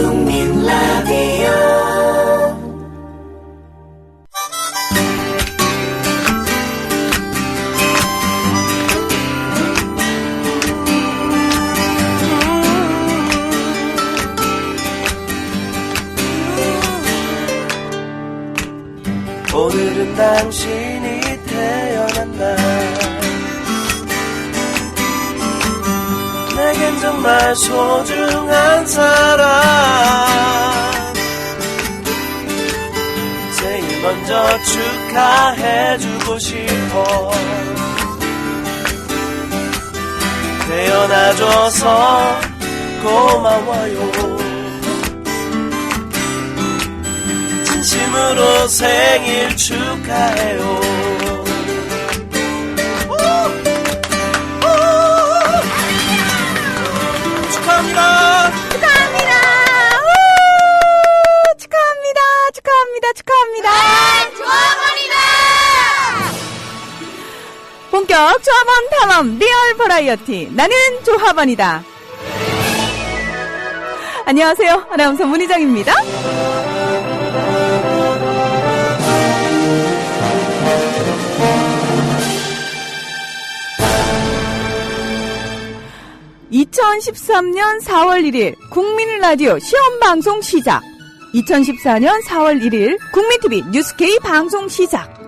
국민 라디오 오늘은 당신이 태어난 날 내겐 정말 소중한 사람 생일 먼저 축하해주고 싶어 태어나줘서 고마워요 진심으로 생일 축하해요 축하합니다 축하합니다 축하합니다 축하합니다 축하합니다 조합원이다 본격 조합원 탐험 리얼 버라이어티 나는 조합원이다. 안녕하세요 아나운서 문희정입니다. (2013년 4월 1일) 국민라디오 시험방송 시작. 2014년 4월 1일 국민TV 뉴스K 방송 시작.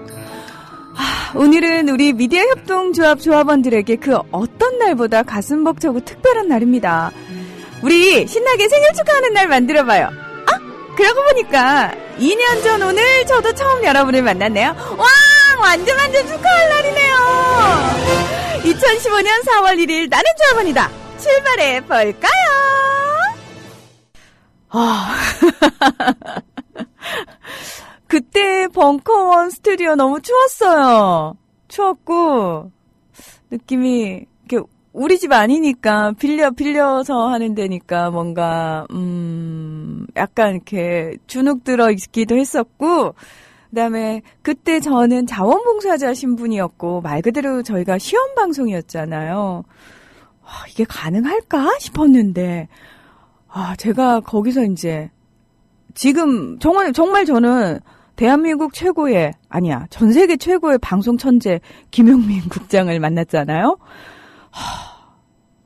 오늘은 우리 미디어협동조합 조합원들에게 그 어떤 날보다 가슴 벅차고 특별한 날입니다. 우리 신나게 생일 축하하는 날 만들어봐요. 그러고 보니까 2년 전 오늘 저도 처음 여러분을 만났네요. 와, 완전 축하할 날이네요. 2015년 4월 1일 나는 조합원이다. 출발해 볼까요? 그때 벙커원 스튜디오 너무 추웠어요. 추웠고 느낌이 이렇게 우리 집 아니니까 빌려서 하는 데니까 뭔가 약간 이렇게 주눅 들어 있기도 했었고 그다음에 그때 저는 자원봉사자 신분이었고 말 그대로 저희가 시험 방송이었잖아요. 이게 가능할까 싶었는데 제가 거기서 이제 지금 정말 저는 대한민국 최고의 아니야 전 세계 최고의 방송 천재 김용민 국장을 만났잖아요.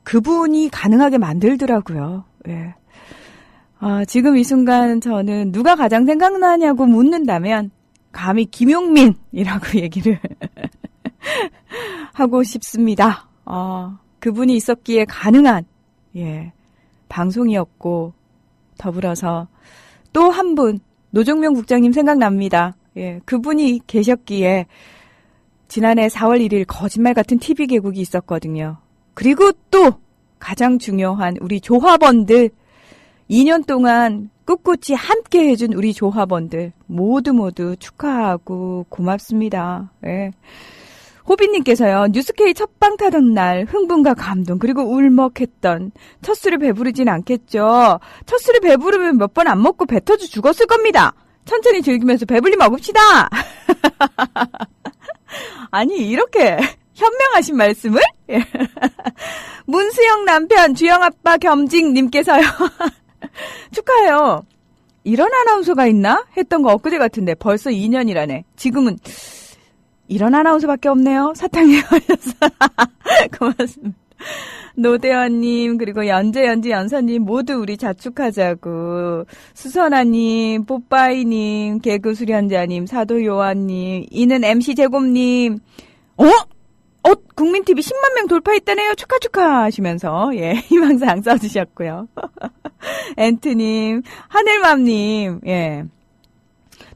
그분이 가능하게 만들더라고요. 예. 지금 이 순간 저는 누가 가장 생각나냐고 묻는다면 감히 김용민이라고 얘기를 하고 싶습니다. 그분이 있었기에 가능한 방송이었고 더불어서 또 한 분 노종명 국장님 생각납니다. 그분이 계셨기에 지난해 4월 1일 거짓말 같은 TV 개국이 있었거든요. 그리고 또 가장 중요한 우리 조합원들 2년 동안 꿋꿋이 함께 해준 우리 조합원들 모두 축하하고 고맙습니다. 호비님께서요. 뉴스K 첫방 타던 날 흥분과 감동 그리고 울먹했던 첫 술을 배부르진 않겠죠. 첫 술을 배부르면 몇 번 안 먹고 배 터져 죽었을 겁니다. 천천히 즐기면서 배불리 먹읍시다. 아니 이렇게 현명하신 말씀을? 문수영 남편 주영아빠 겸직님께서요. 축하해요. 이런 아나운서가 있나? 했던 거 엊그제 같은데 벌써 2년이라네. 지금은 이런 아나운서밖에 없네요. 사탕이 걸려서. 고맙습니다. 노대원님 그리고 연재연지연서님 모두 우리 자축하자고 수선아님 뽀빠이님 개그수련자님 사도요한님 이는 MC제곰님 국민TV 10만 명 돌파했다네요. 축하 하시면서 희망사항 써주셨고요. 엔트님 하늘맘님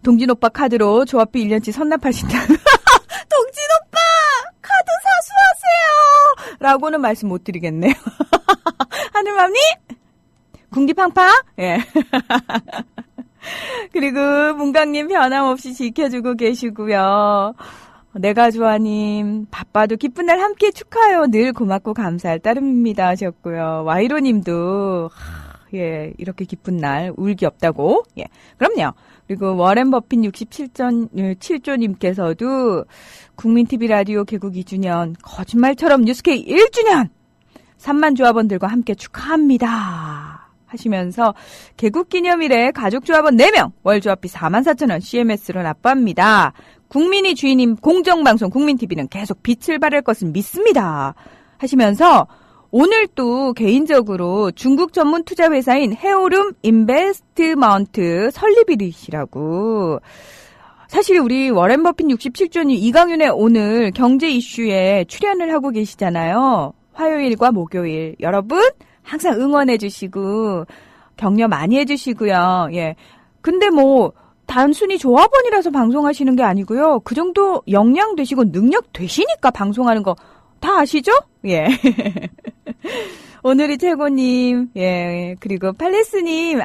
동진오빠 카드로 조합비 1년치 선납하신다. 동진오빠 카드 사수하세요 라고는 말씀 못 드리겠네요. 하늘맘님 궁디팡팡 그리고 문강님 변함없이 지켜주고 계시고요. 내가 좋아님 바빠도 기쁜 날 함께 축하해요. 늘 고맙고 감사할 따름입니다 하셨고요. 와이로님도 이렇게 기쁜 날 울기 없다고. 그럼요. 그리고 워렌 버핏 67조님께서도 국민TV 라디오 개국 2주년 거짓말처럼 뉴스K 1주년 3만 조합원들과 함께 축하합니다 하시면서 개국기념일에 가족조합원 4명 월조합비 44,000원 CMS로 납부합니다. 국민이 주인인 공정방송 국민TV는 계속 빛을 발할 것을 믿습니다. 하시면서 오늘 또 개인적으로 중국 전문 투자 회사인 헤오룸 인베스트먼트 설립일이시라고. 사실 우리 워렌 버핏 67주년 이강윤의 오늘 경제 이슈에 출연을 하고 계시잖아요. 화요일과 목요일 여러분 항상 응원해 주시고 격려 많이 해 주시고요. 예. 근데 뭐 단순히 조합원이라서 방송하시는 게 아니고요. 그 정도 역량 되시고 능력 되시니까 방송하는 거 다 아시죠? 예. 오늘이 최고님, 예, 그리고 팔레스님,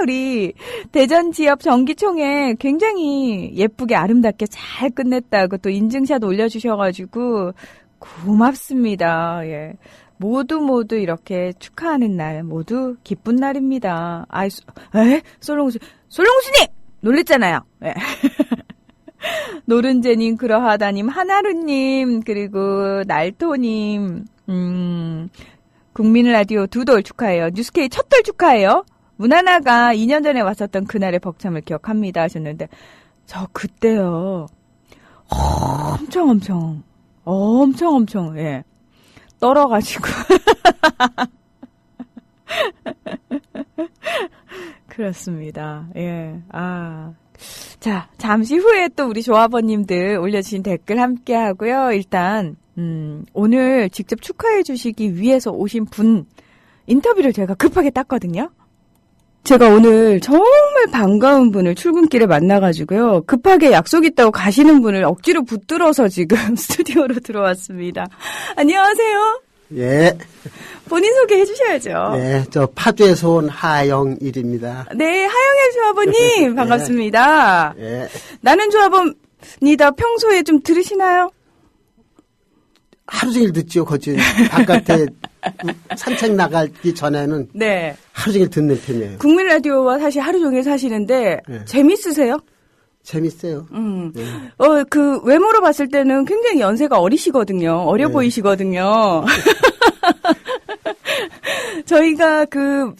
우리 대전 지역 정기총회 굉장히 예쁘게 아름답게 잘 끝냈다고 또 인증샷 올려주셔가지고 고맙습니다. 예. 모두 이렇게 축하하는 날, 모두 기쁜 날입니다. 솔롱수님! 놀랬잖아요. 예. 노른재님, 그러하다님, 하나루님, 그리고 날토님, 국민 라디오 2돌 축하해요. 뉴스케이 첫 돌 축하해요. 문하나가 2년 전에 왔었던 그날의 벅참을 기억합니다 하셨는데, 저 그때요. 엄청, 예. 떨어가지고. 그렇습니다. 예. 자, 잠시 후에 또 우리 조합원님들 올려주신 댓글 함께 하고요. 일단, 오늘 직접 축하해 주시기 위해서 오신 분 인터뷰를 제가 급하게 땄거든요. 제가 오늘 정말 반가운 분을 출근길에 만나가지고요. 급하게 약속 있다고 가시는 분을 억지로 붙들어서 지금 스튜디오로 들어왔습니다. 안녕하세요. 예. 본인 소개해 주셔야죠. 네, 저 파주에서 온 하영일입니다. 네, 하영일 조합원님 반갑습니다. 예. 나는 조합원이다 평소에 좀 들으시나요? 하루 종일 듣죠, 거진. 바깥에 산책 나가기 전에는 네. 하루 종일 듣는 편이에요. 국민 라디오와 사실 하루 종일 사시는데 네. 재밌으세요? 재밌어요. 네. 그 외모로 봤을 때는 굉장히 연세가 어리시거든요. 어려 네. 보이시거든요. 저희가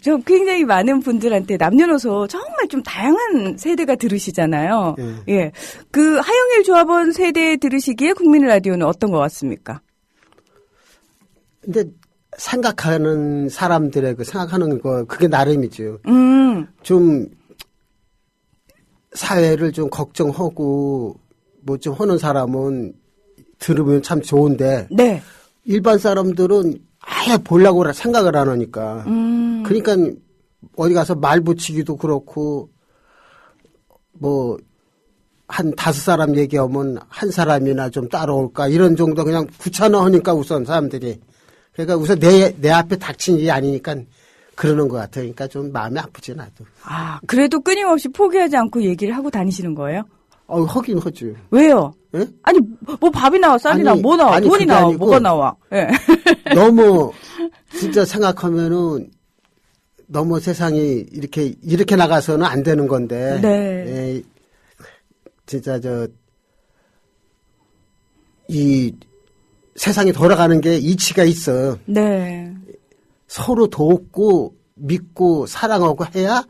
저 굉장히 많은 분들한테 남녀노소 정말 좀 다양한 세대가 들으시잖아요. 네. 예. 그 하영일 조합원 세대에 들으시기에 국민 라디오는 어떤 것 같습니까? 근데 생각하는 사람들의 생각하는 거, 그게 나름이죠. 좀 사회를 좀 걱정하고 뭐 좀 하는 사람은 들으면 참 좋은데. 네. 일반 사람들은 아예 보려고 생각을 안 하니까. 그러니까 어디 가서 말 붙이기도 그렇고 뭐 한 5사람 얘기하면 한 사람이나 좀 따라올까 이런 정도 그냥 귀찮아하니까 우선 사람들이. 그러니까 우선 내 앞에 닥친 일이 아니니까 그러는 것 같아요. 그러니까 좀 마음이 아프지 나도. 그래도 끊임없이 포기하지 않고 얘기를 하고 다니시는 거예요? 하긴 하죠. 왜요? 예? 아니, 뭐 밥이 나와, 쌀이 나와, 뭐 나와, 돈이 나와, 아니고 뭐가 나와. 예. 너무 진짜 생각하면은 너무 세상이 이렇게 나가서는 안 되는 건데. 네. 예, 진짜 이 세상이 돌아가는 게 이치가 있어. 네. 서로 돕고 믿고 사랑하고 해야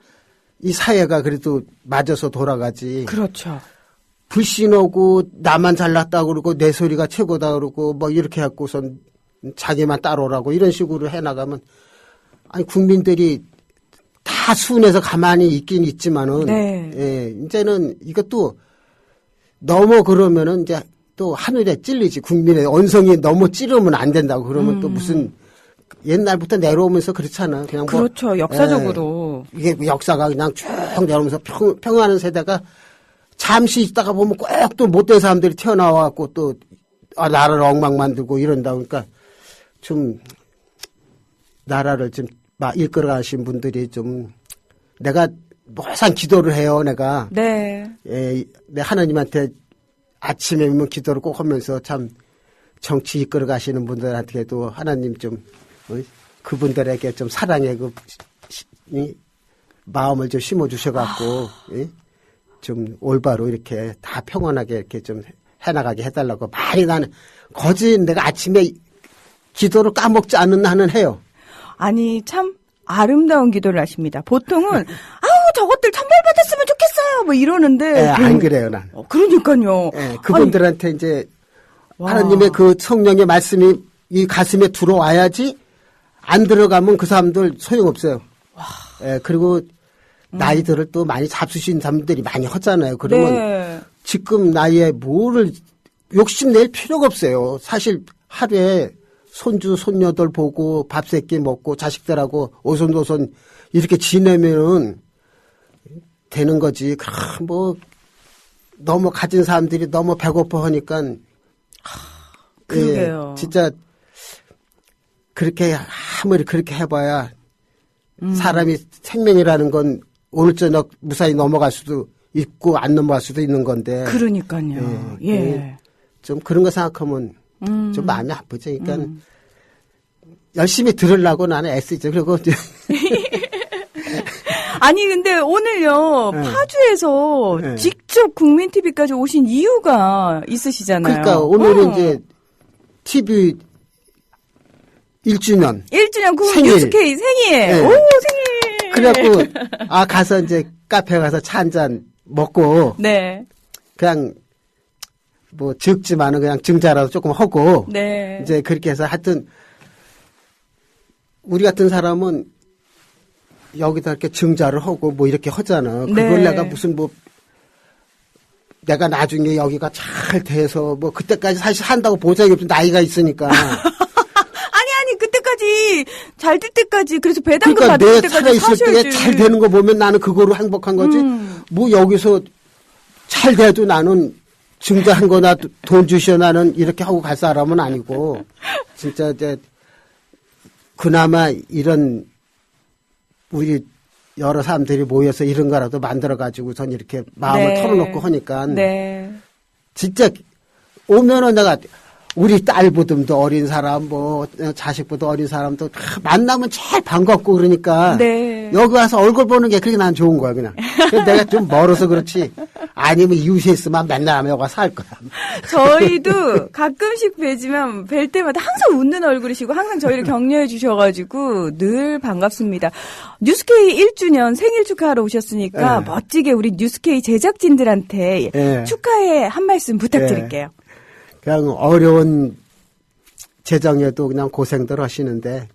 이 사회가 그래도 맞아서 돌아가지. 그렇죠. 불신하고 나만 잘났다 그러고 내 소리가 최고다 그러고 뭐 이렇게 해갖고선 자기만 따라오라고 이런 식으로 해나가면 아니 국민들이 다 순해서 가만히 있긴 있지만은 네. 예, 이제는 이것도 너무 그러면은 이제 또 하늘에 찔리지. 국민의 언성이 너무 찌르면 안 된다고 그러면 또 무슨 옛날부터 내려오면서 그렇잖아. 그냥 뭐 그렇죠. 역사적으로. 예, 이게 역사가 그냥 쭉 내려오면서 평화하는 세대가 잠시 있다가 보면 꼭 또 못된 사람들이 튀어나와갖고 또 나라를 엉망 만들고 이런다. 그러니까 좀 나라를 좀 이끌어가신 분들이 좀 내가 항상 기도를 해요. 내가 네. 내 하나님한테 아침에 오면 기도를 꼭 하면서 참 정치 이끌어 가시는 분들한테도 하나님 좀 그분들에게 좀 사랑의 마음을 좀 심어 주셔갖고 좀 올바로 이렇게 다 평온하게 이렇게 좀 해나가게 해달라고 많이 나는 거진 내가 아침에 기도를 까먹지 않는 한은 해요. 아니 참 아름다운 기도를 하십니다. 보통은 아우 저것들 천벌받았으면 좋겠어요 뭐 이러는데 안 그래요, 난. 그러니까요. 예, 그분들한테 이제 와. 하나님의 그 성령의 말씀이 이 가슴에 들어와야지 안 들어가면 그 사람들 소용없어요. 예, 그리고 나이들을 또 많이 잡수신 사람들이 많이 하잖아요. 그러면 네. 지금 나이에 뭐를 욕심낼 필요가 없어요. 사실 하루에 손주, 손녀들 보고 밥 세끼 먹고 자식들하고 오손도손 이렇게 지내면은 되는 거지. 뭐 너무 가진 사람들이 너무 배고파 하니까 그러게요. 예, 진짜 그렇게 아무리 그렇게 해봐야 사람이 생명이라는 건 오늘 저녁 무사히 넘어갈 수도 있고 안 넘어갈 수도 있는 건데. 그러니까요. 예. 좀 그런 거 생각하면 좀 마음이 아프죠. 그러니까 열심히 들으려고 나는 애쓰죠. 그리고 이제 아니 근데 오늘요 네. 파주에서 네. 직접 국민TV까지 오신 이유가 있으시잖아요. 그러니까 오늘은 이제 TV 1주년. 1주년 국 생일. 뉴스K 생일. 네. 오 생일. 그래갖고 가서 이제 카페 가서 차 한 잔 먹고 네. 그냥 뭐 적지만은 그냥 증자라도 조금 하고 네. 이제 그렇게 해서 하여튼 우리 같은 사람은 여기다 이렇게 증자를 하고 뭐 이렇게 하잖아. 그걸 네. 내가 무슨 뭐 내가 나중에 여기가 잘 돼서 뭐 그때까지 사실 한다고 보장이 없어. 나이가 있으니까. 아니 그때까지 잘 될 때까지 그래서 배당금 그러니까 받을 내 때까지 살아있을 사셔야지. 때 잘 되는 거 보면 나는 그거로 행복한 거지. 뭐 여기서 잘 돼도 나는 증자한 거나 돈 주셔 나는 이렇게 하고 갈 사람은 아니고 진짜 이제 그나마 이런 우리 여러 사람들이 모여서 이런 거라도 만들어 가지고선 이렇게 마음을 네. 털어놓고 하니까 네. 진짜 오면은 내가 우리 딸보다도 어린 사람 뭐 자식보다 어린 사람도 다 만나면 제일 반갑고 그러니까 네. 여기 와서 얼굴 보는 게 그렇게 난 좋은 거야 그냥. 그래서 내가 좀 멀어서 그렇지 아니면 이웃에 있으면 맨날 여기 와서 할 거야. 저희도 가끔씩 뵈지만 뵐 때마다 항상 웃는 얼굴이시고 항상 저희를 격려해 주셔가지고 늘 반갑습니다. 뉴스K 1주년 생일 축하하러 오셨으니까 네. 멋지게 우리 뉴스K 제작진들한테 네. 축하의 한 말씀 부탁드릴게요. 그냥 어려운 재정에도 그냥 고생들 하시는데,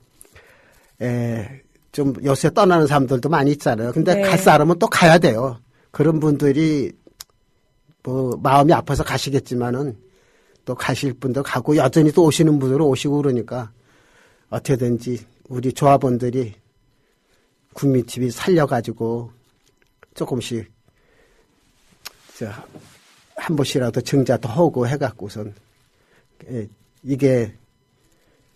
좀 요새 떠나는 사람들도 많이 있잖아요. 근데 네. 갈 사람은 또 가야 돼요. 그런 분들이 뭐 마음이 아파서 가시겠지만은 또 가실 분도 가고 여전히 또 오시는 분들은 오시고 그러니까 어떻게든지 우리 조합원들이 국민TV 살려가지고 조금씩 한 번씩이라도 증자도 하고 해갖고선 이게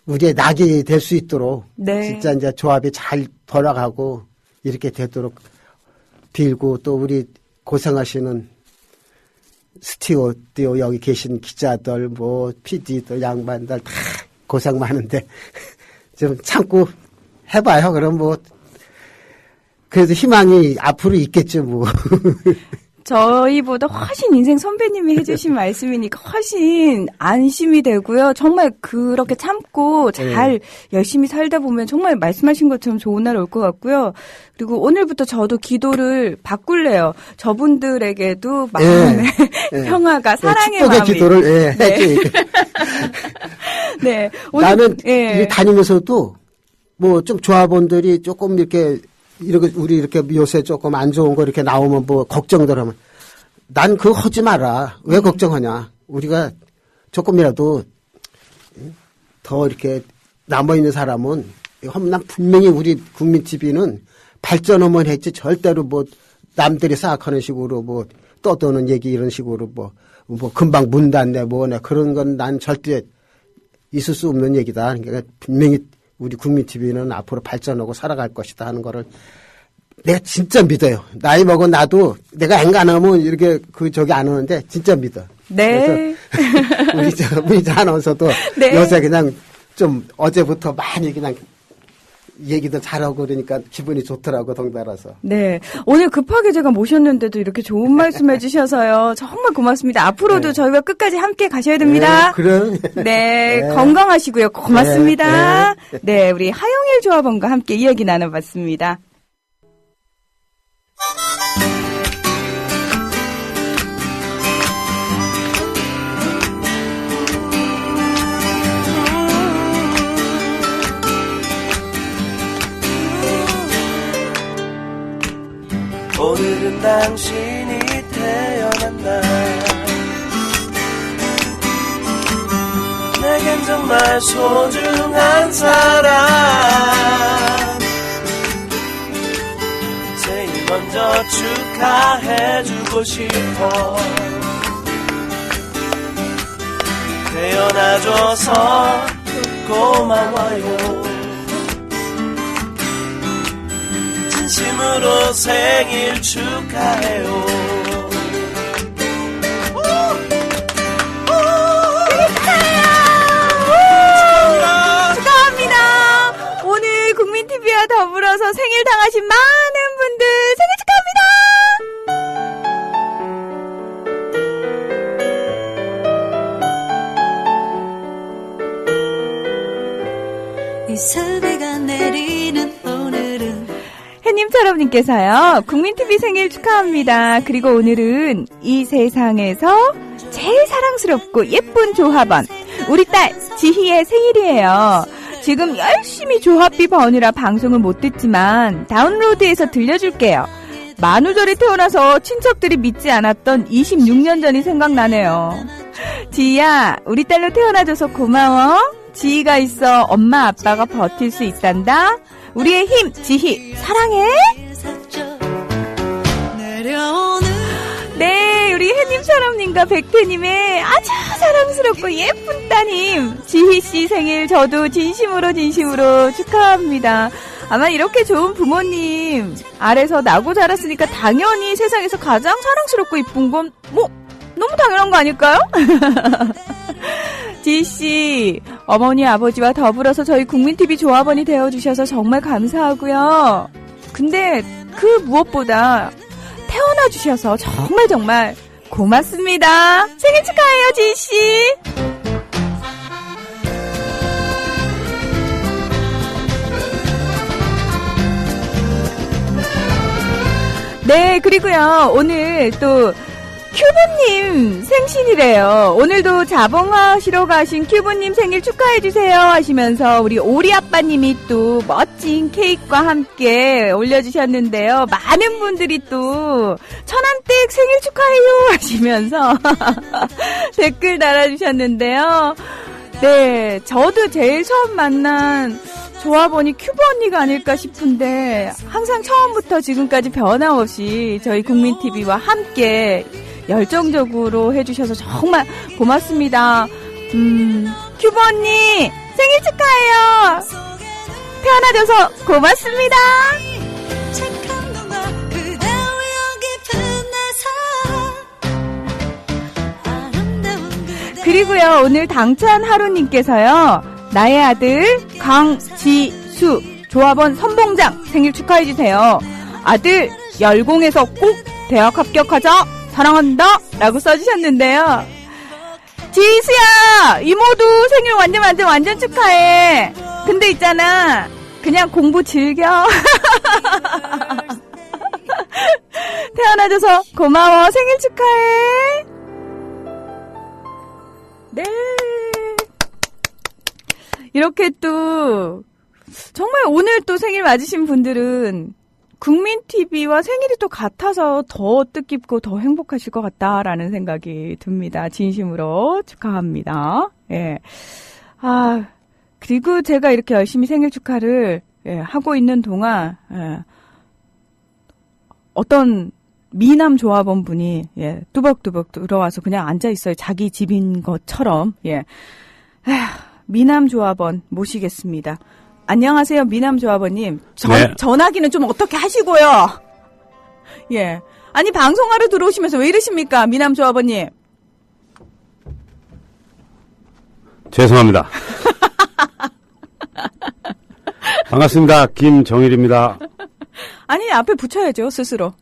우리의 낙이 될 수 있도록 네. 진짜 이제 조합이 잘 돌아가고 이렇게 되도록 빌고 또 우리 고생하시는 스튜디오 여기 계신 기자들 뭐 PD들 양반들 다 고생 많은데 좀 참고 해봐요. 그럼 뭐 그래도 희망이 앞으로 있겠죠 뭐. 저희보다 훨씬 인생 선배님이 해주신 말씀이니까 훨씬 안심이 되고요. 정말 그렇게 참고 잘 열심히 살다 보면 정말 말씀하신 것처럼 좋은 날 올 것 같고요. 그리고 오늘부터 저도 기도를 바꿀래요. 저분들에게도 마음의 평화가 사랑의 축복의 마음이. 기도를 해야지. 네. 오늘, 나는 이 다니면서도 뭐 좀 조합원들이 조금 이렇게 우리 이렇게 요새 조금 안 좋은 거 이렇게 나오면 뭐 걱정들 하면 난 그거 하지 마라. 왜 걱정하냐. 우리가 조금이라도 더 이렇게 남아있는 사람은 난 분명히 우리 국민TV는 발전하면 했지 절대로 뭐 남들이 생각하는 식으로 뭐 떠도는 얘기 이런 식으로 뭐 금방 문 닫네 뭐네 그런 건 난 절대 있을 수 없는 얘기다. 그러니까 분명히 우리 국민TV는 앞으로 발전하고 살아갈 것이다 하는 거를 내가 진짜 믿어요. 나이 먹은 나도 내가 앵간하면 이렇게 저기 안 오는데 진짜 믿어. 네. 그래서 우리 아나운서도 네. 요새 그냥 좀 어제부터 많이 그냥 얘기도 잘하고 그러니까 기분이 좋더라고, 덩달아서. 네. 오늘 급하게 제가 모셨는데도 이렇게 좋은 말씀 해주셔서요. 정말 고맙습니다. 앞으로도 네. 저희와 끝까지 함께 가셔야 됩니다. 그래. 네. 네. 건강하시고요. 고맙습니다. 네. 네. 우리 하영일 조합원과 함께 이야기 나눠봤습니다. 오늘은 당신이 태어난 날 내겐 정말 소중한 사람 제일 먼저 축하해주고 싶어 태어나줘서 고마워요 진심으로 생일 축하해요 축하합니다. 오늘 국민TV와 더불어서 생일 당하신 많은 분들 생일 축하합니다. 이 설배가 내리는 오늘은 햇님처럼님께서요. 국민TV 생일 축하합니다. 그리고 오늘은 이 세상에서 제일 사랑스럽고 예쁜 조합원 우리 딸 지희의 생일이에요. 지금 열심히 조합비 버느라 방송을 못 듣지만 다운로드해서 들려줄게요. 만우절에 태어나서 친척들이 믿지 않았던 26년 전이 생각나네요. 지희야, 우리 딸로 태어나줘서 고마워. 지희가 있어 엄마 아빠가 버틸 수 있단다. 우리의 힘 지희 사랑해. 네, 우리 햇님처럼님과 백태님의 아주 사랑스럽고 예쁜 따님 지희씨 생일 저도 진심으로 축하합니다. 아마 이렇게 좋은 부모님 아래서 나고 자랐으니까 당연히 세상에서 가장 사랑스럽고 이쁜 건 뭐 너무 당연한 거 아닐까요? 지희씨, 어머니 아버지와 더불어서 저희 국민TV 조합원이 되어주셔서 정말 감사하고요. 근데 그 무엇보다 태어나주셔서 정말 고맙습니다. 생일 축하해요, 지희씨. 네, 그리고요, 오늘 또 큐브님 생신이래요. 오늘도 자봉하시러 가신 큐브님 생일 축하해주세요 하시면서 우리 오리 아빠님이 또 멋진 케이크와 함께 올려주셨는데요. 많은 분들이 또 천안댁 생일 축하해요 하시면서 댓글 달아주셨는데요. 네, 저도 제일 처음 만난 조합원이 큐브 언니가 아닐까 싶은데 항상 처음부터 지금까지 변함없이 저희 국민TV와 함께 열정적으로 해주셔서 정말 고맙습니다. 큐브 언니 생일 축하해요. 태어나줘서 고맙습니다. 그리고요, 오늘 당찬 하루님께서요, 나의 아들 강지수 조합원 선봉장 생일 축하해주세요. 아들 열공해서 꼭 대학 합격하자. 사랑한다 라고 써주셨는데요. 지수야, 이모도 생일 완전 축하해. 근데 있잖아, 그냥 공부 즐겨. 태어나줘서 고마워. 생일 축하해. 네, 이렇게 또 정말 오늘 또 생일 맞으신 분들은 국민TV와 생일이 또 같아서 더 뜻깊고 더 행복하실 것 같다라는 생각이 듭니다. 진심으로 축하합니다. 예. 아, 그리고 제가 이렇게 열심히 생일 축하를 하고 있는 동안 어떤 미남 조합원 분이 뚜벅뚜벅 들어와서 그냥 앉아 있어요. 자기 집인 것처럼. 미남 조합원 모시겠습니다. 안녕하세요, 미남 조합원님. 네. 전화기는 좀 어떻게 하시고요. 예. 아니, 방송하러 들어오시면서 왜 이러십니까, 미남 조합원님? 죄송합니다. 반갑습니다. 김정일입니다. 아니, 앞에 붙여야죠, 스스로.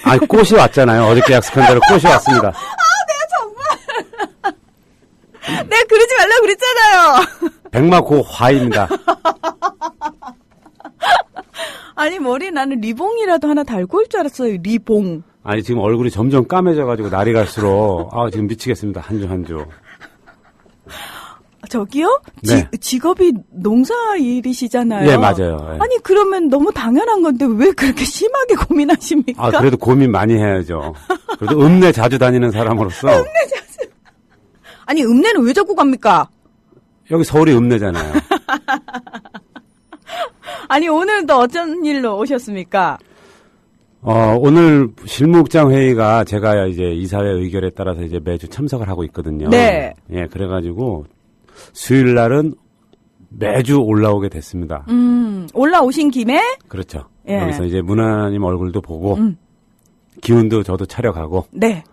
아, 꽃이 왔잖아요. 어저께 약속한 대로 꽃이 왔습니다. 내가 그러지 말라고 그랬잖아요. 백마고화입니다. 아니, 머리 나는 리봉이라도 하나 달고 올 줄 알았어요, 리봉. 아니, 지금 얼굴이 점점 까매져가지고 날이 갈수록, 지금 미치겠습니다. 한 주 한 주. 저기요? 네. 직업이 농사일이시잖아요. 예, 맞아요. 예. 아니, 그러면 너무 당연한 건데 왜 그렇게 심하게 고민하십니까? 그래도 고민 많이 해야죠. 그래도 읍내 자주 다니는 사람으로서. 아니, 읍내는 왜 자꾸 갑니까? 여기 서울이 읍내잖아요. 아니, 오늘은 또 어쩐 일로 오셨습니까? 오늘 실무국장 회의가 제가 이제 이사회 의결에 따라서 이제 매주 참석을 하고 있거든요. 네. 예, 그래가지고 수요일 날은 매주 올라오게 됐습니다. 올라오신 김에? 그렇죠. 예. 여기서 이제 문화님 얼굴도 보고, 기운도 저도 차려가고, 네.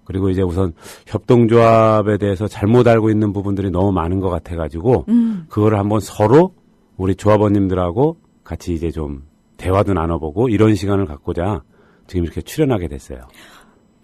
그리고 이제 우선 협동조합에 대해서 잘못 알고 있는 부분들이 너무 많은 것 같아가지고, 그거를 한번 서로 우리 조합원님들하고 같이 이제 좀 대화도 나눠보고 이런 시간을 갖고자 지금 이렇게 출연하게 됐어요.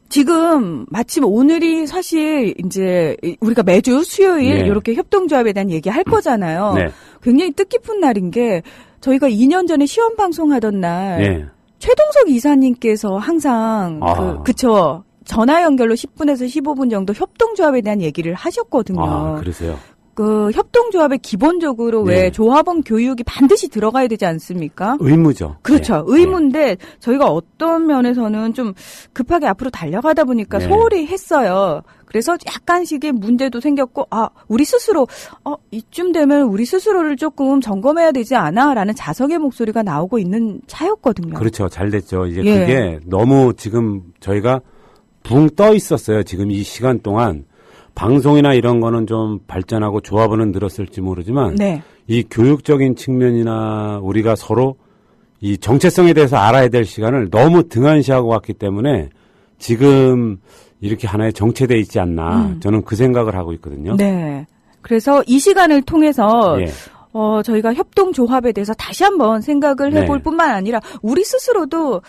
지금 마침 오늘이 사실 이제 우리가 매주 수요일 네. 이렇게 협동조합에 대한 얘기 할 거잖아요. 네. 굉장히 뜻깊은 날인 게 저희가 2년 전에 시험 방송하던 날 네. 최동석 이사님께서 항상 그쵸. 전화 연결로 10분에서 15분 정도 협동조합에 대한 얘기를 하셨거든요. 그러세요? 그 협동조합에 기본적으로 네. 왜 조합원 교육이 반드시 들어가야 되지 않습니까? 의무죠. 그렇죠. 네. 의무인데 저희가 어떤 면에서는 좀 급하게 앞으로 달려가다 보니까 네. 소홀히 했어요. 그래서 약간씩의 문제도 생겼고, 우리 스스로, 이쯤 되면 우리 스스로를 조금 점검해야 되지 않아? 라는 자성의 목소리가 나오고 있는 차였거든요. 그렇죠. 잘 됐죠. 이제 예. 그게 너무 지금 저희가 붕 떠 있었어요. 지금 이 시간 동안. 방송이나 이런 거는 좀 발전하고 조합원은 늘었을지 모르지만 네. 이 교육적인 측면이나 우리가 서로 이 정체성에 대해서 알아야 될 시간을 너무 등한시하고 왔기 때문에 지금 이렇게 하나의 정체돼 있지 않나 저는 그 생각을 하고 있거든요. 네. 그래서 이 시간을 통해서 예. 저희가 협동조합에 대해서 다시 한번 생각을 해볼 네. 뿐만 뿐만 아니라 우리 스스로도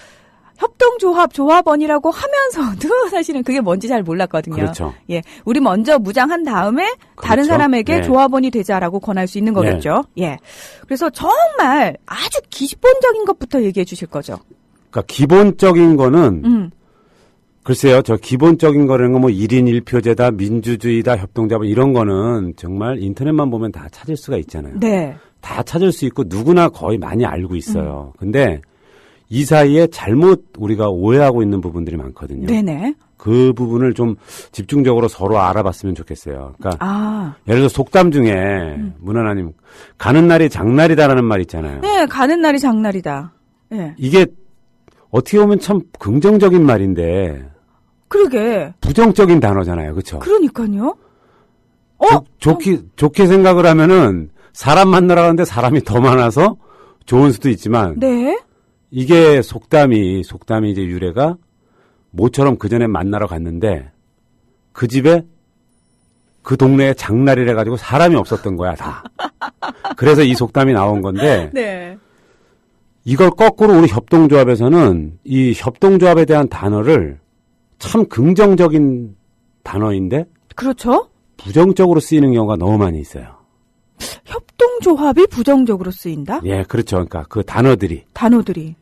협동조합, 조합원이라고 하면서도 사실은 그게 뭔지 잘 몰랐거든요. 그렇죠. 예. 우리 먼저 무장한 다음에 다른 그렇죠. 사람에게 네. 조합원이 되자라고 권할 수 있는 거겠죠. 예. 그래서 정말 아주 기본적인 것부터 얘기해 주실 거죠. 그러니까 기본적인 거는 글쎄요. 저 기본적인 거라는 거 뭐 1인 1표제다, 민주주의다, 협동조합 이런 거는 정말 인터넷만 보면 다 찾을 수가 있잖아요. 네. 다 찾을 수 있고 누구나 거의 많이 알고 있어요. 근데 이 사이에 잘못 우리가 오해하고 있는 부분들이 많거든요. 네네. 그 부분을 좀 집중적으로 서로 알아봤으면 좋겠어요. 그러니까 예를 들어 속담 중에 문화나님 가는 날이 장날이다라는 말 있잖아요. 네, 가는 날이 장날이다. 예. 이게 어떻게 보면 참 긍정적인 말인데 그러게. 부정적인 단어잖아요. 그렇죠? 그러니까요. 좋게 생각을 하면은 사람 만나러 가는데 사람이 더 많아서 좋은 수도 있지만 네. 이게 속담이 이제 유래가 모처럼 그 전에 만나러 갔는데 그 집에 그 동네에 장날이라 가지고 사람이 없었던 거야, 다. 그래서 이 속담이 나온 건데 네. 이걸 거꾸로 우리 협동조합에서는 이 협동조합에 대한 단어를 참 긍정적인 단어인데 그렇죠. 부정적으로 쓰이는 경우가 너무 많이 있어요. 협동조합이 부정적으로 쓰인다? 예, 그렇죠. 그러니까 그 단어들이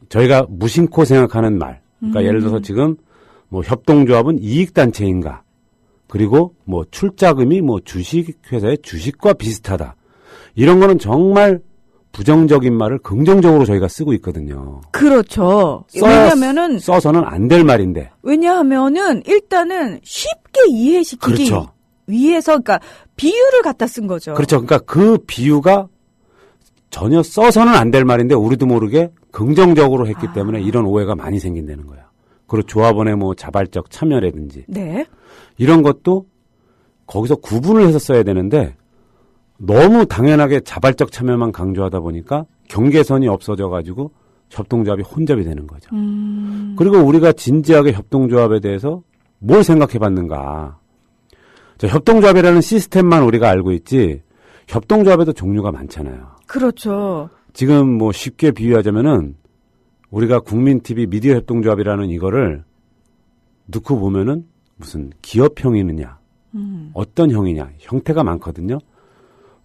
저희가 무심코 생각하는 말. 그러니까 예를 들어서 지금 뭐 협동조합은 이익단체인가? 그리고 뭐 출자금이 뭐 주식회사의 주식과 비슷하다. 이런 거는 정말 부정적인 말을 긍정적으로 저희가 쓰고 있거든요. 그렇죠. 왜냐면은 써서는 안 될 말인데. 왜냐하면은 일단은 쉽게 이해시키기 그렇죠. 위해서 그러니까 비유를 갖다 쓴 거죠. 그렇죠. 그러니까 그 비유가 전혀 써서는 안 될 말인데 우리도 모르게 긍정적으로 했기 때문에 이런 오해가 많이 생긴다는 거예요. 그리고 조합원의 뭐 자발적 참여라든지 네. 이런 것도 거기서 구분을 해서 써야 되는데 너무 당연하게 자발적 참여만 강조하다 보니까 경계선이 없어져 가지고 협동조합이 혼잡이 되는 거죠. 그리고 우리가 진지하게 협동조합에 대해서 뭘 생각해 봤는가. 협동조합이라는 시스템만 우리가 알고 있지 협동조합에도 종류가 많잖아요. 그렇죠. 지금 뭐 쉽게 비유하자면은 우리가 국민TV 미디어 협동조합이라는 이거를 넣고 보면은 무슨 기업형이느냐, 어떤 형이냐, 형태가 많거든요.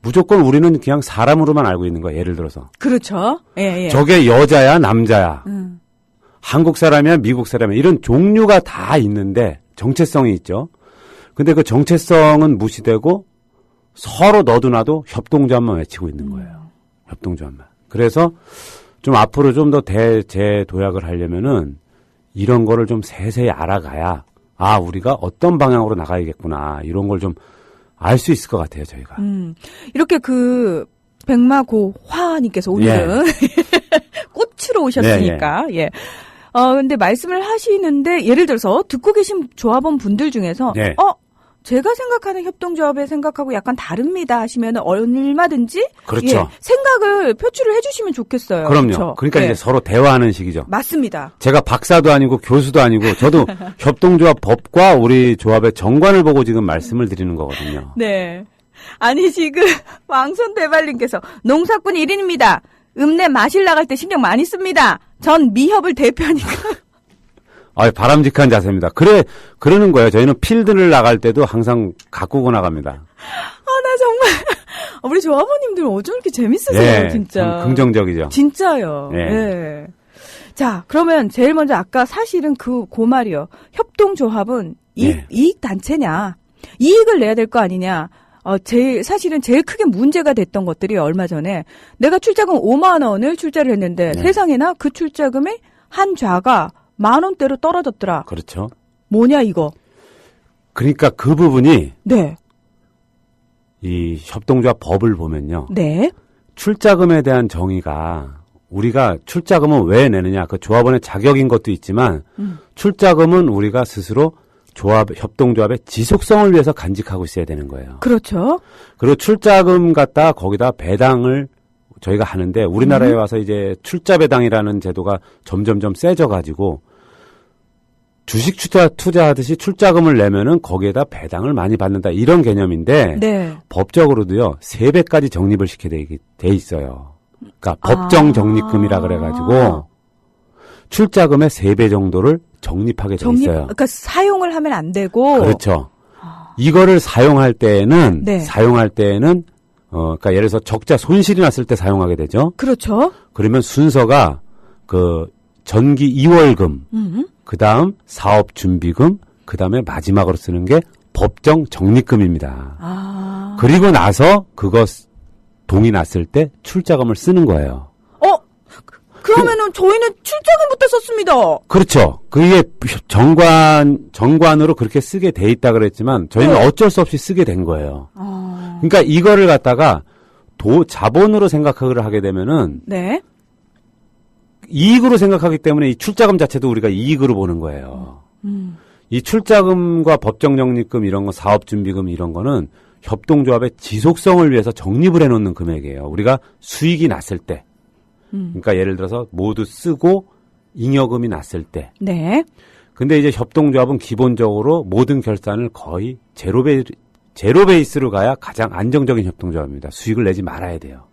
무조건 우리는 그냥 사람으로만 알고 있는 거야. 예를 들어서. 그렇죠. 예, 예. 저게 여자야, 남자야. 한국 사람이야, 미국 사람이야. 이런 종류가 다 있는데 정체성이 있죠. 근데 그 정체성은 무시되고 서로 너도 나도 협동조합만 외치고 있는 거예요. 협동조합만. 그래서 좀 앞으로 좀 더 재도약을 하려면은 이런 거를 좀 세세히 알아가야 아, 우리가 어떤 방향으로 나가야겠구나. 이런 걸 좀 알 수 있을 것 같아요, 저희가. 이렇게 백마고화님께서 오늘은 꽃으로 오셨으니까, 예. 근데 말씀을 하시는데, 예를 들어서 듣고 계신 조합원 분들 중에서, 네. 제가 생각하는 협동조합의 생각하고 약간 다릅니다 하시면 얼마든지 그렇죠. 예, 생각을 표출을 해주시면 좋겠어요. 그럼요. 그렇죠? 그러니까 예. 이제 서로 대화하는 식이죠. 맞습니다. 제가 박사도 아니고 교수도 아니고 저도 협동조합 법과 우리 조합의 정관을 보고 지금 말씀을 드리는 거거든요. 네. 아니 지금 왕손대발님께서 농사꾼 1인입니다. 읍내 마실 나갈 때 신경 많이 씁니다. 전 미협을 대표하니까. 바람직한 자세입니다. 그러는 거예요. 저희는 필드를 나갈 때도 항상 가꾸고 나갑니다. 나 정말 우리 조합원님들 어쩜 이렇게 재밌으세요, 예, 진짜. 참 긍정적이죠. 진짜요. 예. 예. 자, 그러면 제일 먼저 아까 사실은 그 말이요. 협동조합은 예. 이익 단체냐? 이익을 내야 될 거 아니냐? 사실은 제일 크게 문제가 됐던 것들이 얼마 전에 내가 출자금 5만 원을 출자를 했는데 네. 세상에나 그 출자금의 한 좌가 10,000원대로 떨어졌더라. 그렇죠. 뭐냐 이거? 그러니까 그 부분이 네. 이 협동조합 법을 보면요. 네. 출자금에 대한 정의가 우리가 출자금은 왜 내느냐. 그 조합원의 자격인 것도 있지만 출자금은 우리가 스스로 협동조합의 지속성을 위해서 간직하고 있어야 되는 거예요. 그렇죠. 그리고 출자금 갖다 거기다 배당을 저희가 하는데 우리나라에 와서 이제 출자 배당이라는 제도가 점점점 세져 가지고 주식 투자하듯이 출자금을 내면은 거기에다 배당을 많이 받는다 이런 개념인데 네. 법적으로도요 3배까지 적립을 시켜야 돼 있어요. 그러니까 법정 적립금이라 그래가지고 출자금의 3배 정도를 적립하게 돼 있어요. 그러니까 사용을 하면 안 되고. 그렇죠. 이거를 사용할 때에는 네. 그러니까 예를 들어서 적자 손실이 났을 때 사용하게 되죠. 그렇죠. 그러면 순서가 전기 2월금, 그다음 사업 준비금, 그다음에 마지막으로 쓰는 게 법정 적립금입니다. 그리고 나서 동이 났을 때 출자금을 쓰는 거예요. 그러면은 저희는 출자금부터 썼습니다. 그렇죠. 그게 정관으로 그렇게 쓰게 돼 있다 그랬지만 저희는 네. 어쩔 수 없이 쓰게 된 거예요. 그러니까 이거를 갖다가 자본으로 생각을 하게 되면은 네. 이익으로 생각하기 때문에 이 출자금 자체도 우리가 이익으로 보는 거예요. 이 출자금과 법정 적립금 이런 거, 사업준비금 이런 거는 협동조합의 지속성을 위해서 적립을 해놓는 금액이에요. 우리가 수익이 났을 때, 그러니까 예를 들어서 모두 쓰고 잉여금이 났을 때. 네. 근데 이제 협동조합은 기본적으로 모든 결산을 거의 제로 베이스로 가야 가장 안정적인 협동조합입니다. 수익을 내지 말아야 돼요.